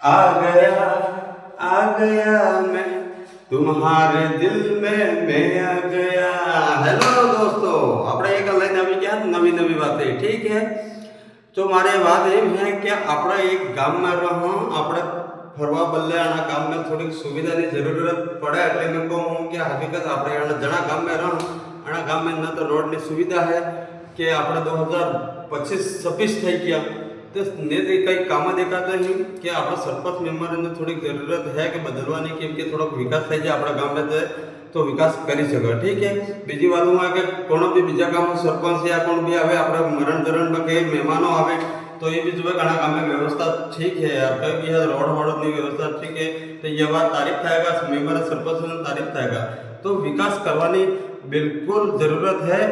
आ गया मैं तुम्हारे दिल में मैं आ गया। हेलो दोस्तों, આપણે એક લઈને આવી ગયા નવી નવી વાતે, ઠીક હે। તો મારે વાત એમ है કે આપણે એક ગામમાં રહો, આપણે ફરવા બદલે આના ગામમાં થોડીક સુવિધાની જરૂરત પડે એટલે મેં કહું કે હકીકત આપણે આના જણા ગામમાં રહો, આના ગામમાં ન તો રોડની સુવિધા है કે આપણે 2025-26 થઈ ગયા तो ने कई काम देखाता नहीं कि आप सरपंच मेम्बर ने थोड़ी जरूरत है कि बदलवानी केम के थोड़ा विकास थी जाए अपना गाम में तो विकास करी सके, ठीक है। बीजी बात में कि कोनो भी बीजा गाम सरपंच या कोण भी आवे अपने मरण धरण में कई मेहमानों आवे तो ये भी जो है घना गाम में व्यवस्था ठीक है, कई भी है रोड वोड की व्यवस्था ठीक है। तो ये बात तारीफ थाएगा मेम्बर सरपंच तारीफ थाएगा तो विकास करवानी बिल्कुल जरूरत है।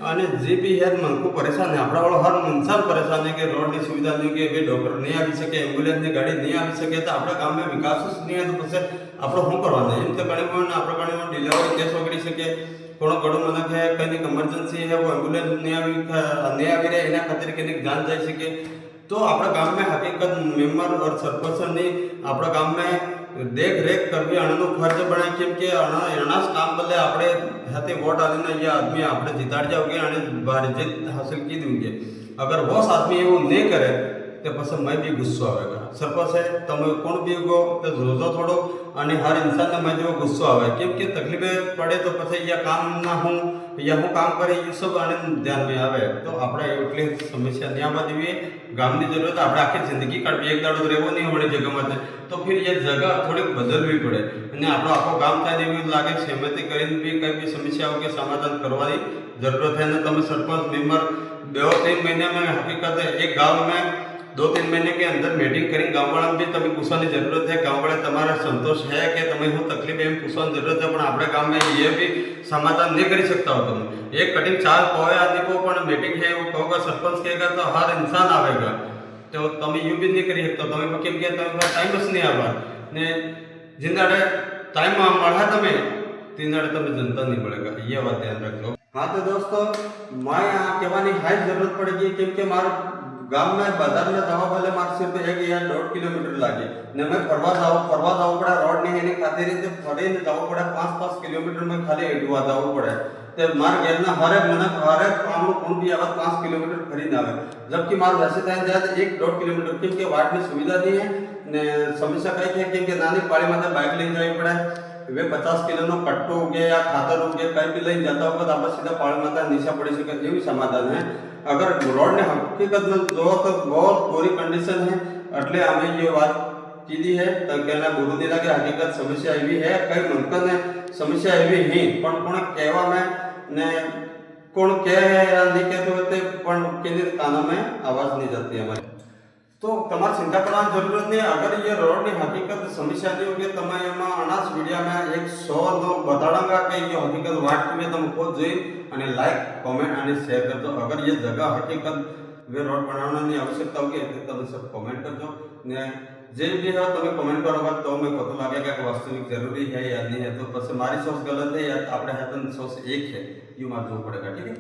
અને જે બી હેર મનકુ પરેશાન है આપણા વાળો હર इंसान परेशान है कि रोड की सुविधा नहीं कि भाई डॉक्टर नहीं आ सके, एम्बुलेंस की गाड़ी नहीं आ सके तो अपना गाम में विकास नहीं है तो પછી આપણે શું કરવાનું એમ તો ઘણી પણ આપણે ઘણી ડિલિવરી કેસ વગડી શકે कोनो घणो मनक है कहीं इमरजेंसी है वो एम्बुलेंस नहीं આવી રહે એના ખાतिर કઈ જાન જઈ શકે तो अपना गाम में हकीकत मेम्बर और सरपंच ने अपना गाम में देख रेख करवी आना फर्ज बने केम के एना काम बदले आपणे हाथे वोट आलीने ये आदमी आपणे जिताड़ जाओगे और भारी जीत हासिल की देंगे। अगर वो आदमी वो नहीं करे तो પછી मैं भी गुस्सो आवेगा। सरपंच है તમે કોણ બી ગો તો જોજો થોડો અને હર ઇન્સાનને मैं जो गुस्सो आवे केम के तकलीफे पड़े तो પછી या काम ना हूँ या हूँ काम करे ये सब आने ध्यान में आवे तो આપણે એટલી સમસ્યા नहीं आवा देवी। गामनी जरूरत આપણે આખી જિંદગી કાઢવી એક દાડો રહેવો નહીં મળે જગ્યામાં तो फिर ये जगह थोड़ी बदलवी पड़े અને આપણો આખો ગામ થાય એવી લાગે સહેમતી કરીને બી કઈ બી સમસ્યાઓ કે સમાધાન કરવાની जरूरत है। ना તમે સરપંચ मेम्बर 2-3 महीने में हकीकत है एक गांव में 2-3 महीने के अंदर मीटिंग करी गाँव वाला भी तभी पूछने जरूरत है गाँव वाले तुम्हारा संतोष है कि तुम्हें हूँ तकलीफ एम पूछने जरूरत है। अपने गाँव में ये भी समाधान नहीं कर सकता हो तुम एक कटिंग 4 पोए आदमी को पण मीटिंग है वो कहोगा सरपंच कहेगा तो हर इंसान आवेगा तो तुम यू भी नहीं कर सकता तुम केम के टाइम बस नहीं आवा ने जिंदाड़े टाइम મળે તમે तीनाड़े तुम्हें जनता नहीं मिलेगा ये बात ध्यान रखो। हाँ तो दोस्तों मैं यहाँ कहवानी हाई जरूरत पड़ेगी क्योंकि मारे गाम में बाजार में जवा पहले मारे सिर्फ 1-1.5 किलोमीटर लागे ने मैं फरवा जाओ पड़े रोड नहीं है खातिर फरे जाओ पड़े 5-5 किलोमीटर में खाली एडवा जाओ पड़े तो मार घर ना हर एक काम कौन भी आवाज 5 किलोमीटर खरीद आवे जबकि मार वैसे टाइम जाए 1-1.5 किलोमीटर क्योंकि वार्ड में सुविधा नहीं है ने समस्या कई है क्योंकि नानी पाड़ी में बाइक लेने जावी पड़े वे 50 किलो नो कट्टो हो गया या खातर हो गया कहीं भी लई जाता होगा तो आप सीधा पाड़ी माता नीचा पड़ी सके ये भी समाधान है। अगर रोड ने हकीकत में जो तो बहुत बुरी कंडीशन है એટલે અમે ये बात कीधी है तो कहना गुरु ने लगे हकीकत समस्या एवी है कई मनकन ने समस्या एवी ही पण कोण कहवा में ने कोण कहे या नहीं कहते होते पण केने कानों में आवाज नहीं जाती हमारी तो તમારે चिंता करवानी जरूरत नहीं। अगर ये रोड की हकीकत समस्या नहीं होगी तो मैं एमा अनाज वीडियो में 100 नो बताऊंगा कि ये हकीकत वाट में तुम खुद જોઈ અને लाइक कमेंट અને शेयर कर दो। अगर ये जगह हकीकत वे रोड बनाने की आवश्यकता होगी तो तुम सब कमेंट कर दो ने जे भी है तुम्हें कमेंट करोगे तो मैं पता लगेगा कि वास्तविक जरूरी है या नहीं है तो बस हमारी सोच गलत है या अपने हाथ सोच एक है ये मार जो पड़ेगा, ठीक है।